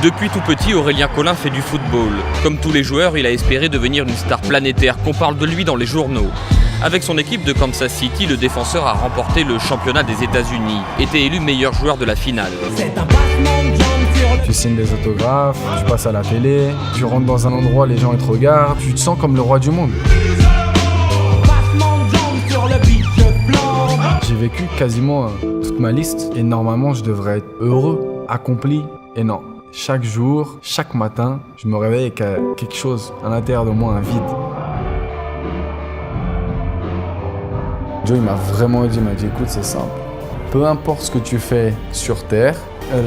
Depuis tout petit, Aurélien Collin fait du football. Comme tous les joueurs, il a espéré devenir une star planétaire, qu'on parle de lui dans les journaux. Avec son équipe de Kansas City, le défenseur a remporté le championnat des États-Unis, été élu meilleur joueur de la finale. Tu signes des autographes, tu passes à la télé, tu rentres dans un endroit, les gens ils te regardent, tu te sens comme le roi du monde. J'ai vécu quasiment toute ma liste et normalement je devrais être heureux, accompli, et non. Chaque jour, chaque matin, je me réveille avec quelque chose à l'intérieur de moi, un vide. Joe il m'a vraiment dit, écoute c'est simple, peu importe ce que tu fais sur terre,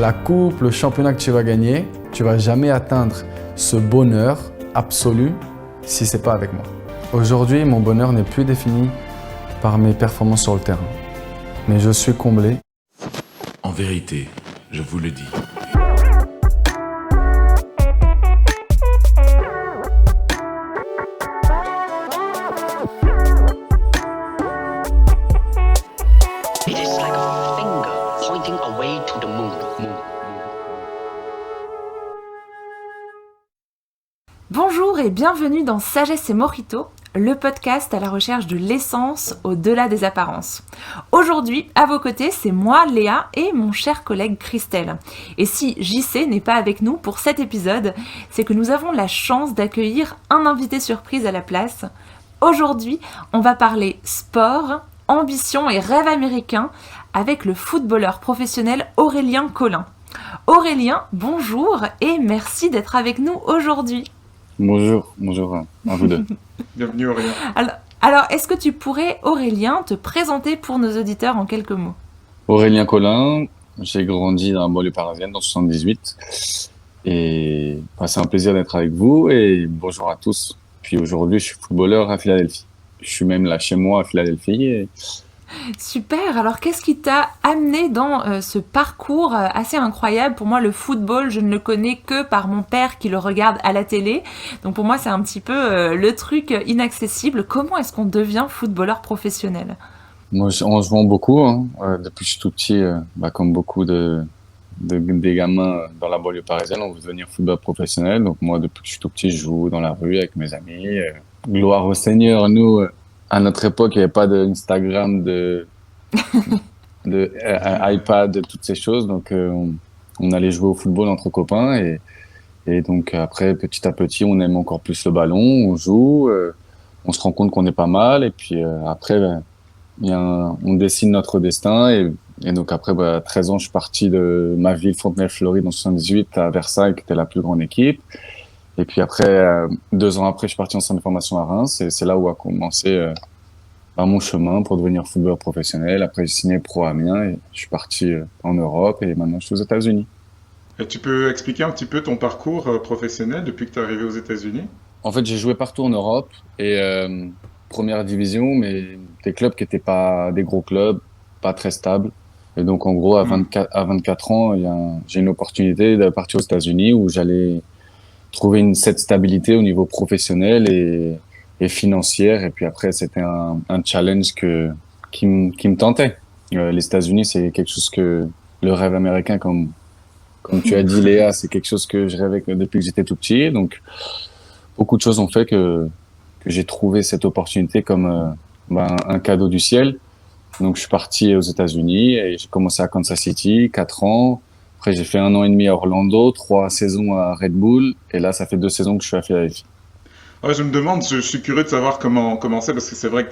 la coupe, le championnat que tu vas gagner, tu vas jamais atteindre ce bonheur absolu si c'est pas avec moi. Aujourd'hui, mon bonheur n'est plus défini par mes performances sur le terrain, mais je suis comblé. En vérité, je vous le dis. Bonjour et bienvenue dans Sagesse et Mojito, le podcast à la recherche de l'essence au-delà des apparences. Aujourd'hui, à vos côtés, c'est moi, Léa, et mon cher collègue Christelle. Et si JC n'est pas avec nous pour cet épisode, c'est que nous avons la chance d'accueillir un invité surprise à la place. Aujourd'hui, on va parler sport, ambition et rêve américain avec le footballeur professionnel Aurélien Collin. Aurélien, bonjour et merci d'être avec nous aujourd'hui. Bonjour à vous deux. Bienvenue Aurélien. Alors, est-ce que tu pourrais, Aurélien, te présenter pour nos auditeurs en quelques mots ? Aurélien Collin, j'ai grandi dans la banlieue parisienne, dans 78. Et c'est un plaisir d'être avec vous et bonjour à tous. Puis aujourd'hui, je suis footballeur à Philadelphie. Je suis même là chez moi à Philadelphie. Et... Super, alors qu'est-ce qui t'a amené dans ce parcours assez incroyable ? Pour moi, le football, je ne le connais que par mon père qui le regarde à la télé. Donc pour moi, c'est un petit peu le truc inaccessible. Comment est-ce qu'on devient footballeur professionnel ? Moi, on se vend beaucoup. Depuis que je suis tout petit, comme beaucoup des gamins dans la banlieue parisienne, on veut devenir footballeur professionnel. Donc moi, depuis que je suis tout petit, je joue dans la rue avec mes amis. Gloire au Seigneur, nous... À notre époque, il n'y avait pas d'Instagram, iPad, de toutes ces choses. Donc, on allait jouer au football entre copains. Et donc, après, petit à petit, on aime encore plus le ballon. On joue, on se rend compte qu'on est pas mal. Et puis, après, on dessine notre destin. Et donc, après, à 13 ans, je suis parti de ma ville, Fontenay-le-Fleury, dans 78, à Versailles, qui était la plus grande équipe. Et puis après, 2 ans après, je suis parti en centre de formation à Reims et c'est là où a commencé mon chemin pour devenir footballeur professionnel. Après, j'ai signé pro à Amiens et je suis parti en Europe et maintenant je suis aux États-Unis. Et tu peux expliquer un petit peu ton parcours professionnel depuis que tu es arrivé aux États-Unis ? En fait, j'ai joué partout en Europe et première division, mais des clubs qui n'étaient pas des gros clubs, pas très stables. Et donc, en gros, à 24 ans, j'ai une opportunité de partir aux États-Unis où j'allais trouver cette stabilité au niveau professionnel et financière. Et puis après, c'était un challenge qui me tentait. Les États-Unis, c'est quelque chose que le rêve américain, comme tu as dit, Léa, c'est quelque chose que je rêvais depuis que j'étais tout petit. Donc, beaucoup de choses ont fait que j'ai trouvé cette opportunité comme un cadeau du ciel. Donc, je suis parti aux États-Unis et j'ai commencé à Kansas City, 4 ans. Après, j'ai fait 1 an et demi à Orlando, 3 saisons à Red Bull, et là, ça fait 2 saisons que je suis à Philadelphie. Ouais, je me demande, je suis curieux de savoir comment c'est, parce que c'est vrai que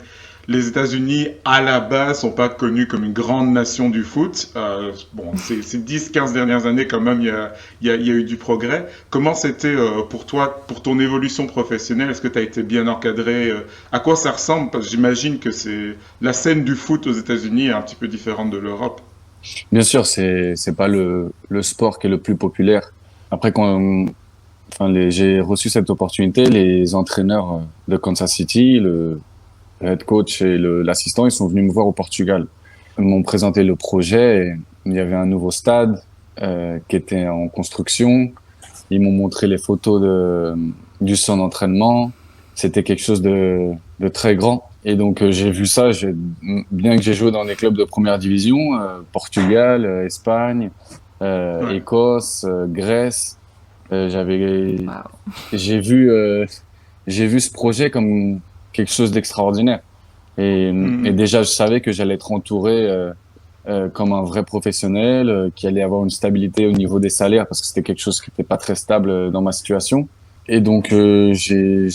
les États-Unis, à la base, sont pas connus comme une grande nation du foot. Ces 10-15 dernières années, quand même, il y a eu du progrès. Comment c'était pour toi, pour ton évolution professionnelle ? Est-ce que tu as été bien encadré ? À quoi ça ressemble ? Parce que j'imagine que la scène du foot aux États-Unis est un petit peu différente de l'Europe. Bien sûr, c'est pas le sport qui est le plus populaire. Après, j'ai reçu cette opportunité, les entraîneurs de Kansas City, le head coach et l'assistant, ils sont venus me voir au Portugal. Ils m'ont présenté le projet. Et il y avait un nouveau stade qui était en construction. Ils m'ont montré les photos du centre d'entraînement. C'était quelque chose de très grand. Et donc, j'ai vu ça, bien que j'ai joué dans des clubs de première division, Portugal, Espagne, Écosse, Grèce, J'avais, Wow. j'ai vu, j'ai vu ce projet comme quelque chose d'extraordinaire. Et déjà, je savais que j'allais être entouré comme un vrai professionnel, qui allait avoir une stabilité au niveau des salaires parce que c'était quelque chose qui n'était pas très stable dans ma situation. Et donc, j'ai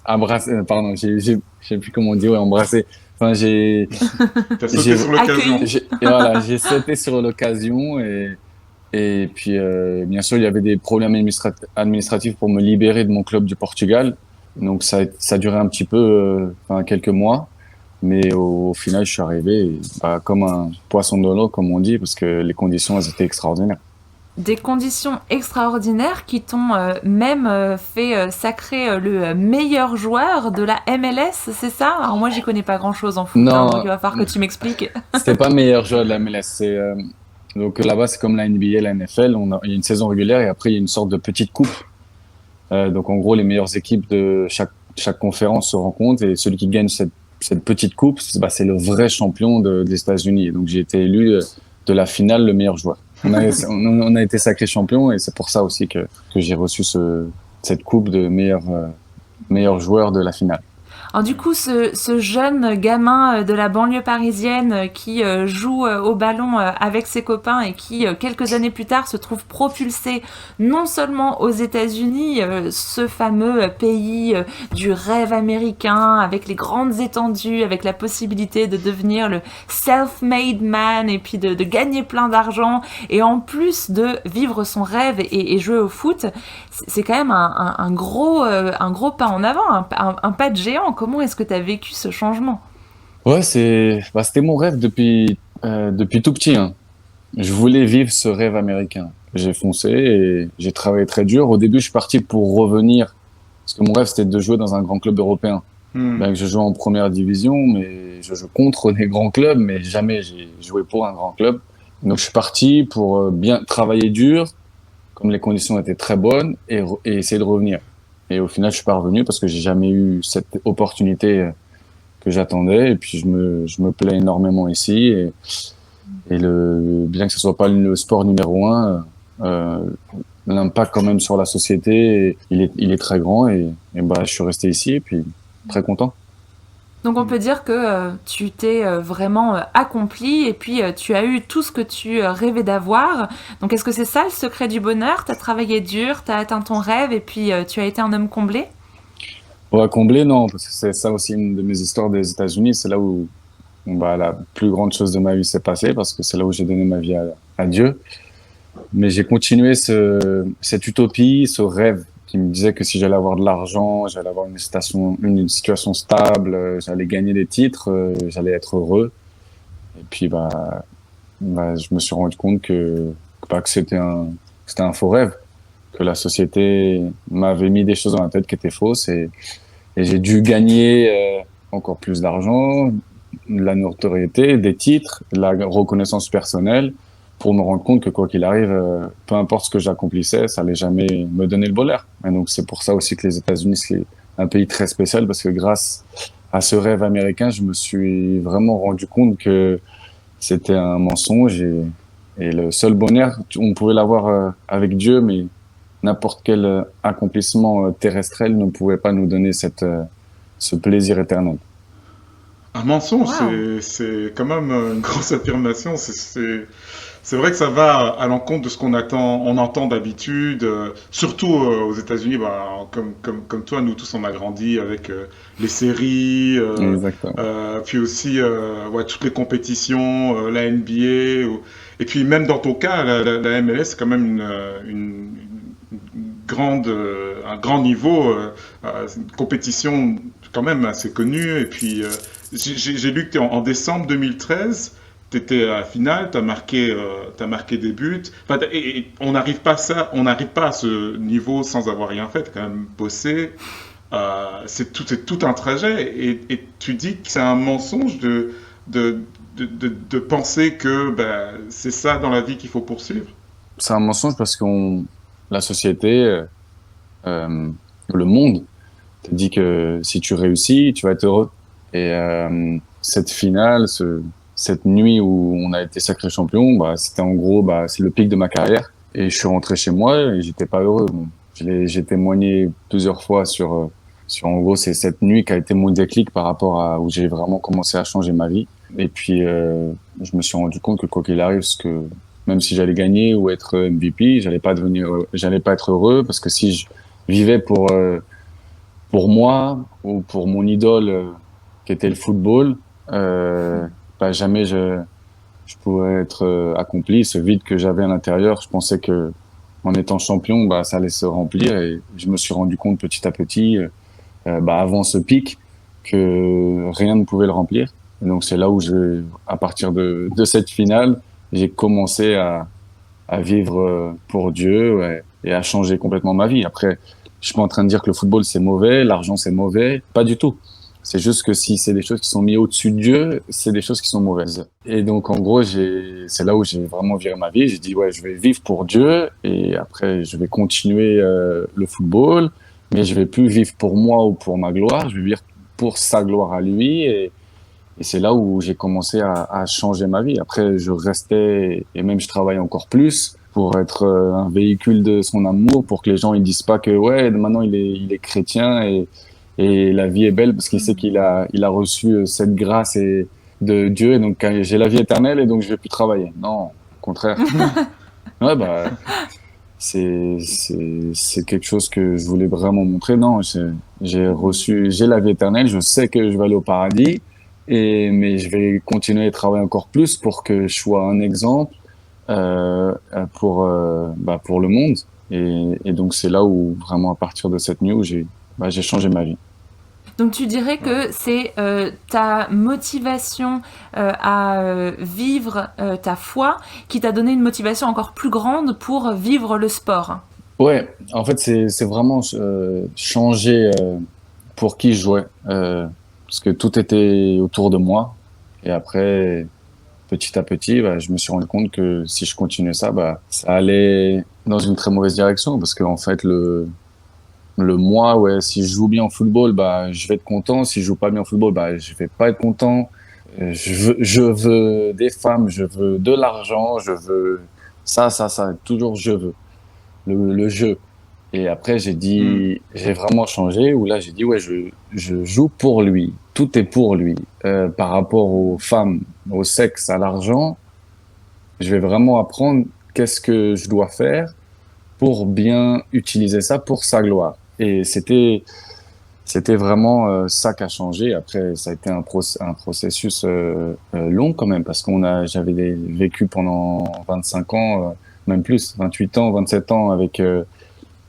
pardon, je sais plus comment on dit, ouais, embrassé. Enfin, T'as j'ai, sauté sur l'occasion. Accueilli. et voilà, j'ai sauté sur l'occasion et puis, bien sûr, il y avait des problèmes administratifs pour me libérer de mon club du Portugal. Donc, ça a duré un petit peu, enfin, quelques mois. Mais au final, je suis arrivé comme un poisson de l'eau, comme on dit, parce que les conditions, elles étaient extraordinaires. Des conditions extraordinaires qui t'ont même fait sacrer le meilleur joueur de la MLS, c'est ça? Alors moi, j'y connais pas grand-chose en foot, hein, donc Non, il va falloir que tu m'expliques. c'était pas meilleur joueur de la MLS. Donc là-bas, c'est comme la NBA, la NFL. Il y a une saison régulière et après, il y a une sorte de petite coupe. Donc en gros, les meilleures équipes de chaque conférence se rencontrent et celui qui gagne cette petite coupe, c'est le vrai champion des États-Unis. Et donc j'ai été élu de la finale le meilleur joueur. On a été sacré champion et c'est pour ça aussi que j'ai reçu cette coupe de meilleur joueur de la finale. Alors du coup, ce jeune gamin de la banlieue parisienne qui joue au ballon avec ses copains et qui, quelques années plus tard, se trouve propulsé non seulement aux États-Unis, ce fameux pays du rêve américain, avec les grandes étendues, avec la possibilité de devenir le self-made man et puis de gagner plein d'argent, et en plus de vivre son rêve et jouer au foot, c'est quand même un gros pas en avant, un pas de géant. Comment est-ce que tu as vécu ce changement? Ouais, c'était mon rêve depuis tout petit, hein. Je voulais vivre ce rêve américain. J'ai foncé et j'ai travaillé très dur. Au début, je suis parti pour revenir parce que mon rêve c'était de jouer dans un grand club européen. Ben, je joue en première division, mais je joue contre des grands clubs, mais jamais j'ai joué pour un grand club. Donc je suis parti pour bien travailler dur, comme les conditions étaient très bonnes, et essayer de revenir. Et au final, je suis pas revenu parce que j'ai jamais eu cette opportunité que j'attendais. Et puis je me plais énormément ici. Bien que ce soit pas le sport numéro un, l'impact quand même sur la société, il est très grand. Et bah, je suis resté ici et puis très content. Donc on peut dire que tu t'es vraiment accompli et puis tu as eu tout ce que tu rêvais d'avoir. Donc est-ce que c'est ça le secret du bonheur? Tu as travaillé dur, tu as atteint ton rêve et puis tu as été un homme comblé? Pour combler, non, parce que c'est ça aussi une de mes histoires des États-Unis. C'est là où bah, la plus grande chose de ma vie s'est passée parce que c'est là où j'ai donné ma vie à Dieu. Mais j'ai continué cette utopie, ce rêve qui me disait que si j'allais avoir de l'argent, j'allais avoir une situation stable, j'allais gagner des titres, j'allais être heureux. Et puis, je me suis rendu compte que c'était un faux rêve, que la société m'avait mis des choses dans la tête qui étaient fausses et j'ai dû gagner encore plus d'argent, de la notoriété, des titres, de la reconnaissance personnelle, pour me rendre compte que quoi qu'il arrive, peu importe ce que j'accomplissais, ça allait jamais me donner le bonheur. Et donc c'est pour ça aussi que les États-Unis, c'est un pays très spécial parce que grâce à ce rêve américain, je me suis vraiment rendu compte que c'était un mensonge et le seul bonheur, on pouvait l'avoir avec Dieu, mais n'importe quel accomplissement terrestriel ne pouvait pas nous donner ce plaisir éternel. Un mensonge, Wow. c'est quand même une grosse affirmation. C'est vrai que ça va à l'encontre de ce on entend d'habitude, surtout aux États-Unis. Bah, comme toi, nous tous, on a grandi avec les séries, Exactement. puis aussi ouais, toutes les compétitions, la NBA, et puis même dans ton cas, la MLS, c'est quand même un grand niveau, c'est une compétition quand même assez connue. Et puis, j'ai lu que en décembre 2013, tu étais à la finale, t'as marqué des buts. Enfin, et on n'arrive pas à ce niveau sans avoir rien fait. T'as quand même bossé. C'est tout un trajet. Et tu dis que c'est un mensonge de penser que ben, c'est ça dans la vie qu'il faut poursuivre. C'est un mensonge parce que la société, le monde, te dit que si tu réussis, tu vas être heureux. Et cette finale, cette nuit où on a été sacré champion, bah, c'était en gros, bah, c'est le pic de ma carrière. Et je suis rentré chez moi et j'étais pas heureux. Bon, j'ai témoigné plusieurs fois sur en gros, c'est cette nuit qui a été mon déclic par rapport à où j'ai vraiment commencé à changer ma vie. Et puis, je me suis rendu compte que quoi qu'il arrive, même si j'allais gagner ou être MVP, j'allais pas être heureux parce que si je vivais pour moi ou pour mon idole qui était le football, jamais je pourrais être accompli. Ce vide que j'avais à l'intérieur, je pensais que en étant champion, ça allait se remplir et je me suis rendu compte petit à petit, avant ce pic, que rien ne pouvait le remplir. Et donc c'est là où à partir de cette finale, j'ai commencé à vivre pour Dieu, ouais, et à changer complètement ma vie. Après, je suis pas en train de dire que le football c'est mauvais, l'argent c'est mauvais, pas du tout. C'est juste que si c'est des choses qui sont mises au-dessus de Dieu, c'est des choses qui sont mauvaises. Et donc, en gros, c'est là où j'ai vraiment viré ma vie. J'ai dit, ouais, je vais vivre pour Dieu et après, je vais continuer le football, mais je vais plus vivre pour moi ou pour ma gloire. Je vais vivre pour sa gloire à lui. Et c'est là où j'ai commencé à changer ma vie. Après, je restais et même je travaillais encore plus pour être un véhicule de son amour, pour que les gens ils disent pas que ouais, maintenant il est chrétien et la vie est belle parce qu'il sait qu'il a reçu cette grâce de Dieu et donc j'ai la vie éternelle et donc je vais plus travailler. Non, au contraire. Ouais, c'est quelque chose que je voulais vraiment montrer. Non, j'ai la vie éternelle, je sais que je vais aller au paradis mais je vais continuer à travailler encore plus pour que je sois un exemple pour le monde et donc c'est là où vraiment à partir de cette nuit où j'ai changé ma vie. Donc tu dirais que c'est ta motivation à vivre ta foi qui t'a donné une motivation encore plus grande pour vivre le sport. Ouais, en fait c'est vraiment changer pour qui je jouais parce que tout était autour de moi et après petit à petit je me suis rendu compte que si je continuais ça ça allait dans une très mauvaise direction parce qu'en fait le moi, ouais, si je joue bien au football, je vais être content. Si je joue pas bien au football, je vais pas être content. Je veux des femmes, je veux de l'argent, je veux ça. Toujours je veux. Le jeu. Et après, j'ai vraiment changé où là, j'ai dit, ouais, je joue pour lui. Tout est pour lui. Par rapport aux femmes, au sexe, à l'argent, je vais vraiment apprendre qu'est-ce que je dois faire pour bien utiliser ça pour sa gloire. Et c'était vraiment ça qui a changé. Après, ça a été un processus long quand même, parce j'avais vécu pendant 25 ans, même plus, 28 ans, 27 ans, avec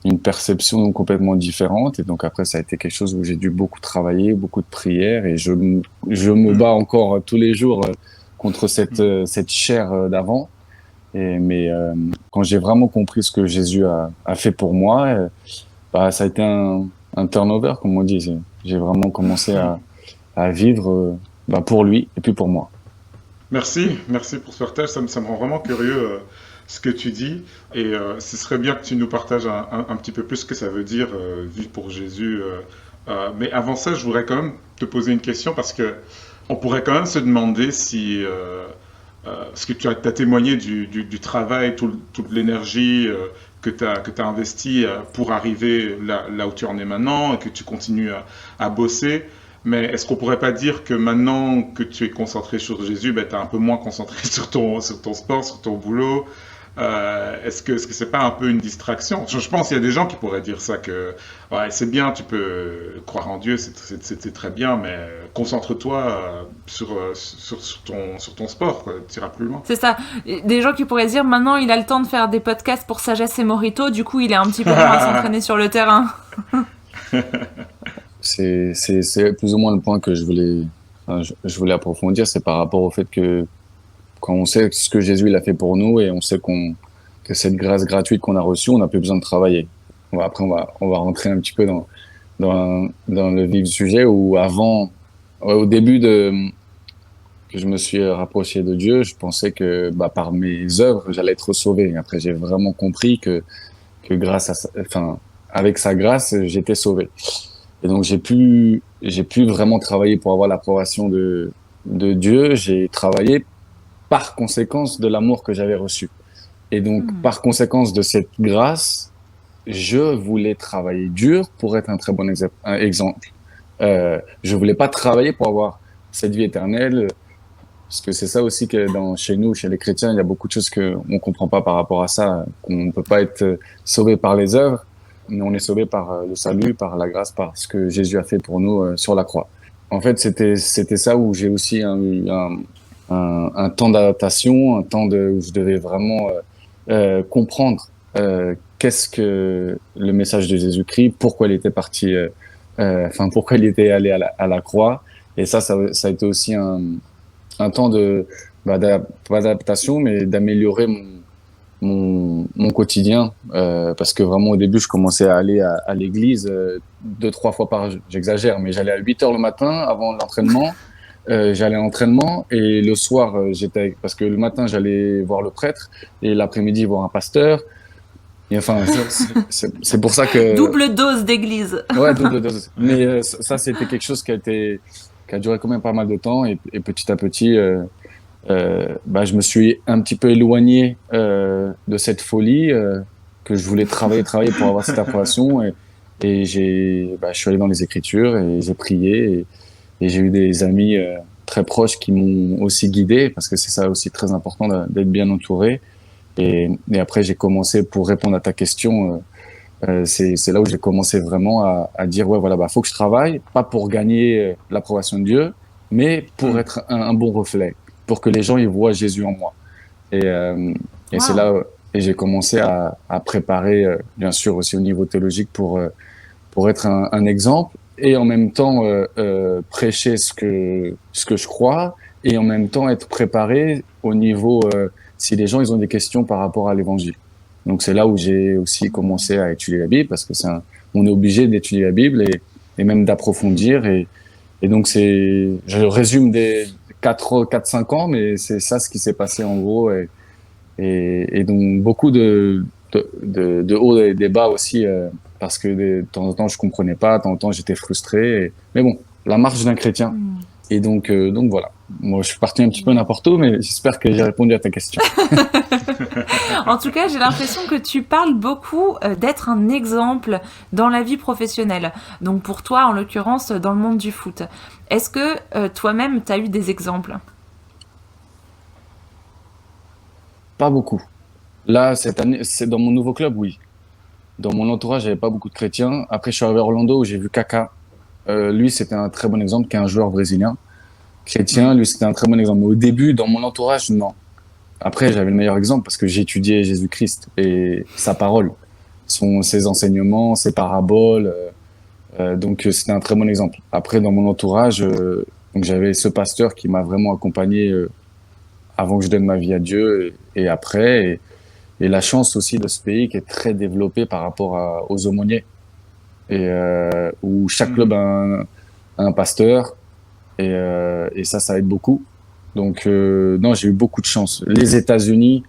une perception complètement différente. Et donc après, ça a été quelque chose où j'ai dû beaucoup travailler, beaucoup de prières, et je me bats encore tous les jours contre cette chair d'avant. Mais quand j'ai vraiment compris ce que Jésus a fait pour moi, ça a été un turnover, comme on dit. J'ai vraiment commencé à vivre pour lui et puis pour moi. Merci pour ce partage. Ça me rend vraiment curieux ce que tu dis. Et ce serait bien que tu nous partages un petit peu plus ce que ça veut dire vivre pour Jésus. Mais avant ça, je voudrais quand même te poser une question parce que on pourrait quand même se demander si parce que tu as témoigné du travail, toute l'énergie que tu as investi pour arriver là où tu en es maintenant et que tu continues à bosser. Mais est-ce qu'on pourrait pas dire que maintenant que tu es concentré sur Jésus, tu es un peu moins concentré sur ton sport, sur ton boulot? Est-ce que c'est pas un peu une distraction? Je pense qu'il y a des gens qui pourraient dire ça, que ouais, c'est bien, tu peux croire en Dieu, c'est très bien, mais concentre-toi sur ton sport, tu iras plus loin. C'est ça. Des gens qui pourraient dire maintenant il a le temps de faire des podcasts pour Sagesse et Morito, du coup il est un petit peu moins à s'entraîner sur le terrain. C'est plus ou moins le point que je voulais approfondir, c'est par rapport au fait que quand on sait ce que Jésus il a fait pour nous et on sait que cette grâce gratuite qu'on a reçue, on n'a plus besoin de travailler. Après, on va rentrer un petit peu dans le vif du sujet où au début que je me suis rapproché de Dieu, je pensais que par mes œuvres, j'allais être sauvé. Après, j'ai vraiment compris que avec sa grâce, j'étais sauvé. Et donc, j'ai pu vraiment travailler pour avoir l'approbation de Dieu. J'ai travaillé par conséquence de l'amour que j'avais reçu. Et donc, par conséquence de cette grâce, je voulais travailler dur pour être un très bon exemple. Je voulais pas travailler pour avoir cette vie éternelle, parce que c'est ça aussi que chez nous, chez les chrétiens, il y a beaucoup de choses qu'on comprend pas par rapport à ça, qu'on ne peut pas être sauvé par les œuvres, mais on est sauvé par le salut, par la grâce, par ce que Jésus a fait pour nous sur la croix. En fait, c'était ça où j'ai aussi eu un temps d'adaptation, un temps où je devais vraiment comprendre qu'est-ce que le message de Jésus-Christ, pourquoi il était parti, pourquoi il était allé à la croix. Et ça a été aussi un temps d'adaptation, mais d'améliorer mon quotidien, parce que vraiment au début je commençais à aller à l'église 2-3 fois par jour, j'exagère, mais j'allais à 8h le matin avant l'entraînement. J'allais à l'entraînement et le soir parce que le matin j'allais voir le prêtre et l'après-midi voir un pasteur. Et enfin, c'est pour ça que double dose d'église. Ouais, double dose. Mais ça c'était quelque chose qui a duré quand même pas mal de temps et petit à petit je me suis un petit peu éloigné de cette folie que je voulais travailler pour avoir cette approbation et je suis allé dans les Écritures et j'ai prié et j'ai eu des amis très proches qui m'ont aussi guidé, parce que c'est ça aussi très important d'être bien entouré. Et après, j'ai commencé, pour répondre à ta question, c'est là où j'ai commencé vraiment à dire, ouais, voilà, faut que je travaille, pas pour gagner l'approbation de Dieu, mais pour être un bon reflet, pour que les gens ils voient Jésus en moi. Et c'est là et j'ai commencé à préparer, bien sûr, aussi au niveau théologique pour être un exemple. Et en même temps prêcher ce que je crois, et en même temps être préparé au niveau si les gens ils ont des questions par rapport à l'évangile. Donc c'est là où j'ai aussi commencé à étudier la Bible, parce que on est obligé d'étudier la Bible et même d'approfondir, et donc je résume des 4-5 ans, mais c'est ça ce qui s'est passé en gros, et donc beaucoup de hauts et des bas aussi, parce que de temps en temps je comprenais pas, de temps en temps j'étais frustré, mais bon, la marche d'un chrétien. Et donc voilà. Moi, je suis parti un petit peu n'importe où, mais j'espère que j'ai répondu à ta question. En tout cas, j'ai l'impression que tu parles beaucoup d'être un exemple dans la vie professionnelle. Donc pour toi, en l'occurrence, dans le monde du foot. Est-ce que toi-même, tu as eu des exemples ? Pas beaucoup. Là, cette année, c'est dans mon nouveau club, oui. Dans mon entourage, j'avais pas beaucoup de chrétiens. Après, je suis arrivé à Orlando où j'ai vu Kaka. Lui, c'était un très bon exemple, qui est un joueur brésilien. Chrétien, lui, c'était un très bon exemple. Mais au début, dans mon entourage, non. Après, j'avais le meilleur exemple parce que j'ai étudié Jésus-Christ et sa parole, ses enseignements, ses paraboles. Donc, c'était un très bon exemple. Après, dans mon entourage, donc j'avais ce pasteur qui m'a vraiment accompagné avant que je donne ma vie à Dieu et après. Et la chance aussi de ce pays qui est très développé par rapport aux aumôniers. Et où chaque club a un pasteur. Et ça aide beaucoup. Donc non, j'ai eu beaucoup de chance. Les États-Unis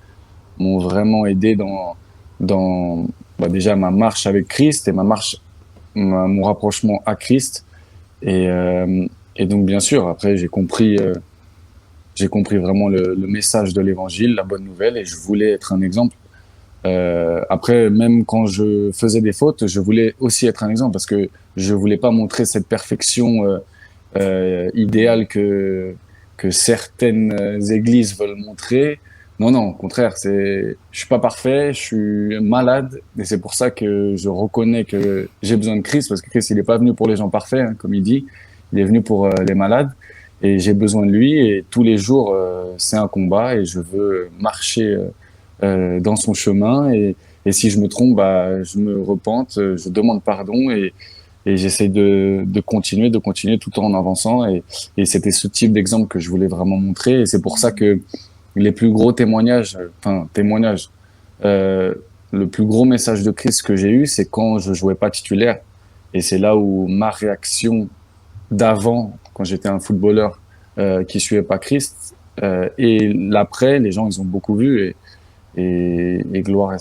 m'ont vraiment aidé dans déjà ma marche avec Christ et mon rapprochement à Christ. Et donc bien sûr, après j'ai compris vraiment le message de l'Évangile, la bonne nouvelle, et je voulais être un exemple. Après, même quand je faisais des fautes, je voulais aussi être un exemple, parce que je voulais pas montrer cette perfection idéal que certaines églises veulent montrer. Non, au contraire, je suis pas parfait, je suis malade, et c'est pour ça que je reconnais que j'ai besoin de Christ, parce que Christ, il est pas venu pour les gens parfaits, hein, comme il dit, il est venu pour les malades, et j'ai besoin de lui, et tous les jours, c'est un combat, et je veux marcher dans son chemin, et si je me trompe, je me repente, je demande pardon, et j'essaie de continuer tout en avançant. Et c'était ce type d'exemple que je voulais vraiment montrer. Et c'est pour ça que les plus gros témoignages, le plus gros message de Christ que j'ai eu, c'est quand je jouais pas titulaire. Et c'est là où ma réaction d'avant, quand j'étais un footballeur qui suivait pas Christ, et l'après, les gens, ils ont beaucoup vu. Et gloire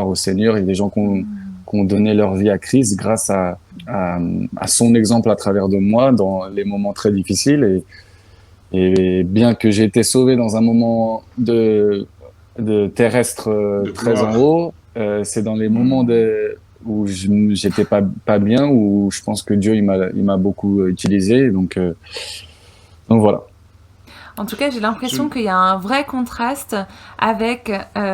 au Seigneur. Il y a des gens qui ont donné leur vie à Christ grâce à son exemple à travers de moi dans les moments très difficiles. Et bien que j'ai été sauvé dans un moment de terrestre De très gloire. en haut. C'est dans les moments où j'étais pas bien, où je pense que Dieu il m'a beaucoup utilisé. Donc voilà. En tout cas, j'ai l'impression Je- qu'il y a un vrai contraste avec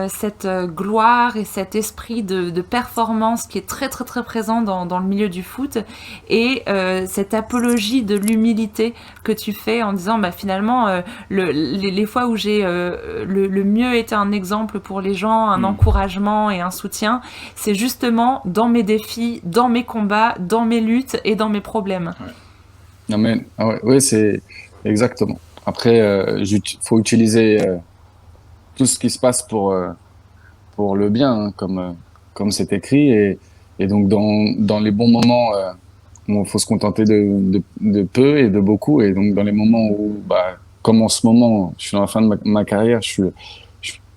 cette gloire et cet esprit de performance qui est très très très présent dans le milieu du foot et cette apologie de l'humilité que tu fais en disant bah, finalement les fois où j'ai le mieux été un exemple pour les gens, un encouragement et un soutien, c'est justement dans mes défis, dans mes combats, dans mes luttes et dans mes problèmes. Non, mais, ah ouais, ouais, c'est exactement. Après, faut utiliser tout ce qui se passe pour le bien, hein, comme c'est écrit. Et donc, dans les bons moments, bon, faut se contenter de peu et de beaucoup. Et donc, dans les moments où, bah, comme en ce moment, je suis dans la fin de ma carrière, je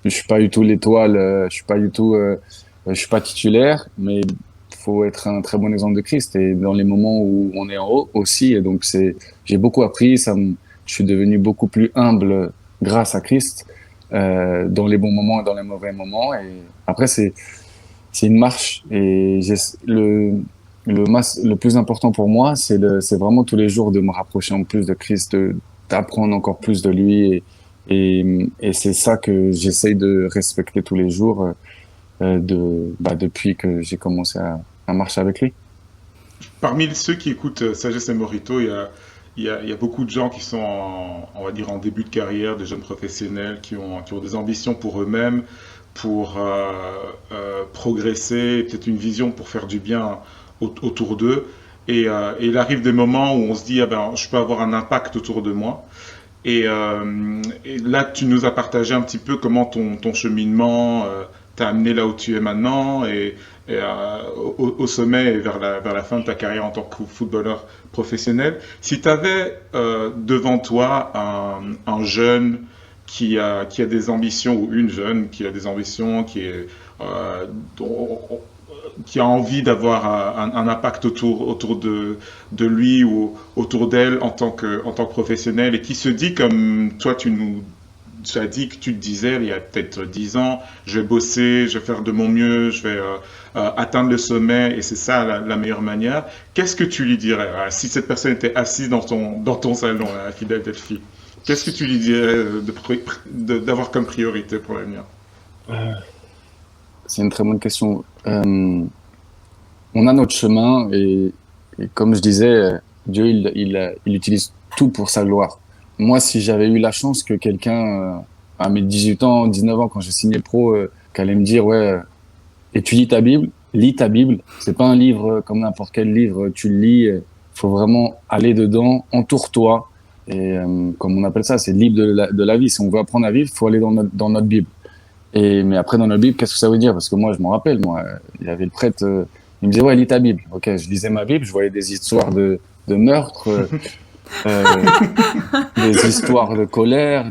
suis pas du tout l'étoile, je suis pas du tout, je suis pas titulaire, mais faut être un très bon exemple de Christ. Et dans les moments où on est en haut aussi, et donc j'ai beaucoup appris, je suis devenu beaucoup plus humble grâce à Christ, dans les bons moments et dans les mauvais moments. Et après, c'est une marche. Et le plus important pour moi, c'est vraiment tous les jours de me rapprocher en plus de Christ, d'apprendre encore plus de lui. Et c'est ça que j'essaye de respecter tous les jours, depuis que j'ai commencé à marcher avec lui. Parmi ceux qui écoutent Sagesse et Morito, il y a beaucoup de gens qui sont, on va dire, en début de carrière, des jeunes professionnels qui ont des ambitions pour eux-mêmes, pour progresser, peut-être une vision pour faire du bien autour d'eux. Et il arrive des moments où on se dit, ah ben, je peux avoir un impact autour de moi. Et là, tu nous as partagé un petit peu comment ton cheminement t'a amené là où tu es maintenant au sommet et vers la fin de ta carrière en tant que footballeur professionnel. Si tu avais devant toi un jeune qui a des ambitions, ou une jeune qui a des ambitions, euh, dont- qui a envie d'avoir un impact autour de lui ou autour d'elle en tant que professionnel et qui se dit comme toi tu as dit que tu te disais il y a peut-être 10 ans, je vais bosser, je vais faire de mon mieux, je vais atteindre le sommet et c'est ça la meilleure manière. Qu'est-ce que tu lui dirais si cette personne était assise dans ton salon, la fidèle Delphi? Qu'est-ce que tu lui dirais d'avoir comme priorité pour l'avenir? C'est une très bonne question. On a notre chemin et comme je disais, Dieu, il utilise tout pour sa gloire. Moi, si j'avais eu la chance que quelqu'un, à mes 18 ans, 19 ans, quand j'ai signé pro, qu'allait me dire, ouais, étudie ta Bible, lis ta Bible. C'est pas un livre comme n'importe quel livre, tu le lis, faut vraiment aller dedans, entoure-toi. Et comme on appelle ça, c'est le livre de la vie. Si on veut apprendre à vivre, faut aller dans notre Bible. Mais après, dans notre Bible, qu'est-ce que ça veut dire? Parce que moi, je m'en rappelle, il y avait le prêtre, il me disait, ouais, lis ta Bible. Ok, je lisais ma Bible, je voyais des histoires de meurtres, euh, des histoires de colère,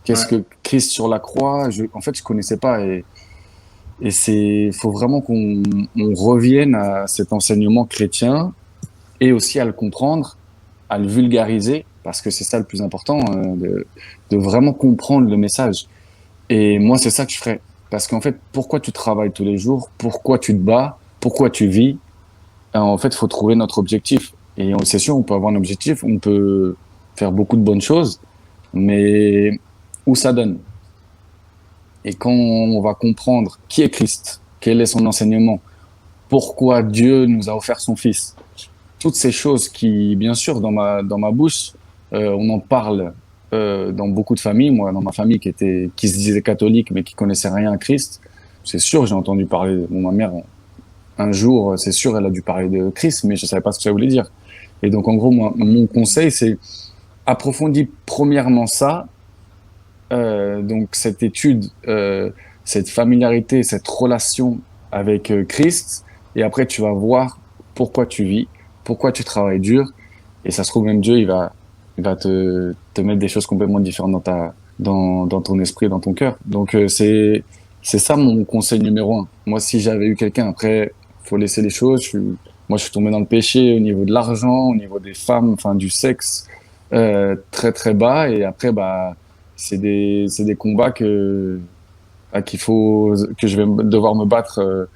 qu'est-ce Ouais. que Christ sur la croix. En fait, je connaissais pas. Faut vraiment on revienne à cet enseignement chrétien et aussi à le comprendre, à le vulgariser, parce que c'est ça le plus important, de vraiment comprendre le message. Et moi, c'est ça que je ferais. Parce qu'en fait, pourquoi tu travailles tous les jours? Pourquoi tu te bats? Pourquoi tu vis? En fait, il faut trouver notre objectif. Et c'est sûr, on peut avoir un objectif, on peut faire beaucoup de bonnes choses, mais où ça donne? Et quand on va comprendre qui est Christ, quel est son enseignement, pourquoi Dieu nous a offert son Fils, toutes ces choses qui, bien sûr, dans ma bouche, on en parle dans beaucoup de familles. Moi, dans ma famille qui se disait catholique mais qui connaissait rien à Christ, c'est sûr, j'ai entendu parler. Bon, ma mère, un jour, c'est sûr, elle a dû parler de Christ, mais je savais pas ce que ça voulait dire. Et donc, en gros, moi, mon conseil, c'est approfondis premièrement ça, donc cette étude, cette familiarité, cette relation avec Christ, et après tu vas voir pourquoi tu vis, pourquoi tu travailles dur, et ça se trouve même Dieu, il va te mettre des choses complètement différentes dans ton esprit, dans ton cœur. Donc c'est ça mon conseil numéro un. Moi, si j'avais eu quelqu'un, après, faut laisser les choses. Moi, je suis tombé dans le péché au niveau de l'argent, au niveau des femmes, enfin du sexe, très très bas, et après, bah c'est des combats que je vais devoir me battre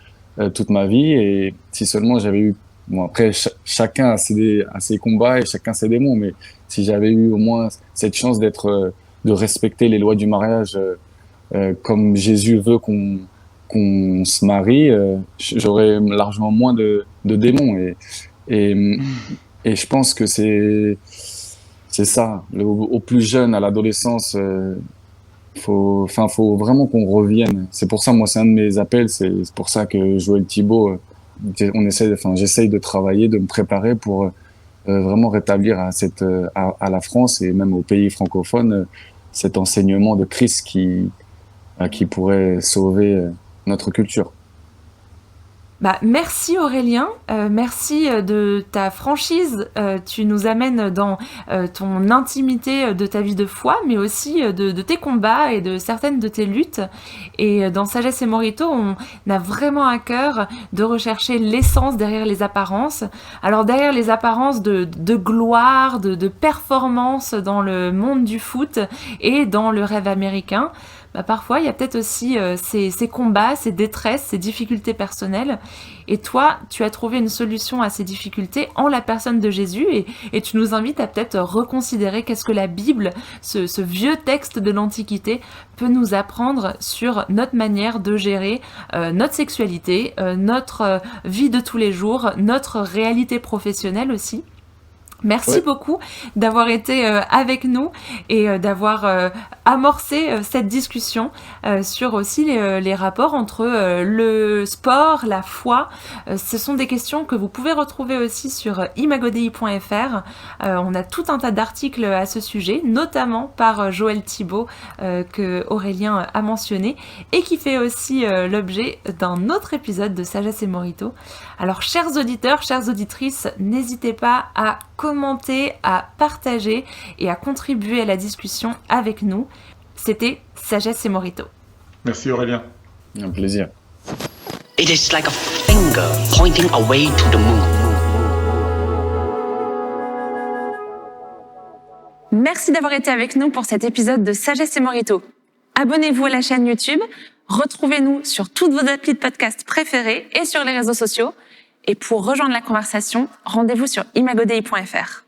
toute ma vie. Et si seulement j'avais eu, bon après chacun a ses combats et chacun ses démons, mais si j'avais eu au moins cette chance de respecter les lois du mariage comme Jésus veut qu'on se marie, j'aurais largement moins de démons. Et je pense que c'est ça. Au plus jeune, à l'adolescence, faut vraiment qu'on revienne. C'est pour ça, moi, c'est un de mes appels. C'est pour ça que Joël Thibaut, j'essaye de travailler, de me préparer pour vraiment rétablir à la France et même aux pays francophones cet enseignement de Christ qui pourrait sauver notre culture. Merci Aurélien, merci de ta franchise. Tu nous amènes dans ton intimité de ta vie de foi, mais aussi de tes combats et de certaines de tes luttes. Et dans Sagesse et Morito, on a vraiment à cœur de rechercher l'essence derrière les apparences. Alors derrière les apparences de gloire, de performance dans le monde du foot et dans le rêve américain, parfois, il y a peut-être aussi ces combats, ces détresses, ces difficultés personnelles. Et toi, tu as trouvé une solution à ces difficultés en la personne de Jésus. Et tu nous invites à peut-être reconsidérer qu'est-ce que la Bible, ce vieux texte de l'Antiquité, peut nous apprendre sur notre manière de gérer notre sexualité, notre vie de tous les jours, notre réalité professionnelle aussi. Merci beaucoup d'avoir été avec nous et d'avoir amorcé cette discussion sur aussi les rapports entre le sport, la foi. Ce sont des questions que vous pouvez retrouver aussi sur imagodei.fr. On a tout un tas d'articles à ce sujet, notamment par Joël Thibaut que Aurélien a mentionné et qui fait aussi l'objet d'un autre épisode de Sagesse et Morito. Alors, chers auditeurs, chères auditrices, n'hésitez pas à commenter, à partager et à contribuer à la discussion avec nous. C'était Sagesse et Morito. Merci Aurélien. Un plaisir. It is like a finger pointing away to the moon. Merci d'avoir été avec nous pour cet épisode de Sagesse et Morito. Abonnez-vous à la chaîne YouTube, retrouvez-nous sur toutes vos applis de podcast préférés et sur les réseaux sociaux. Et pour rejoindre la conversation, rendez-vous sur imagodei.fr.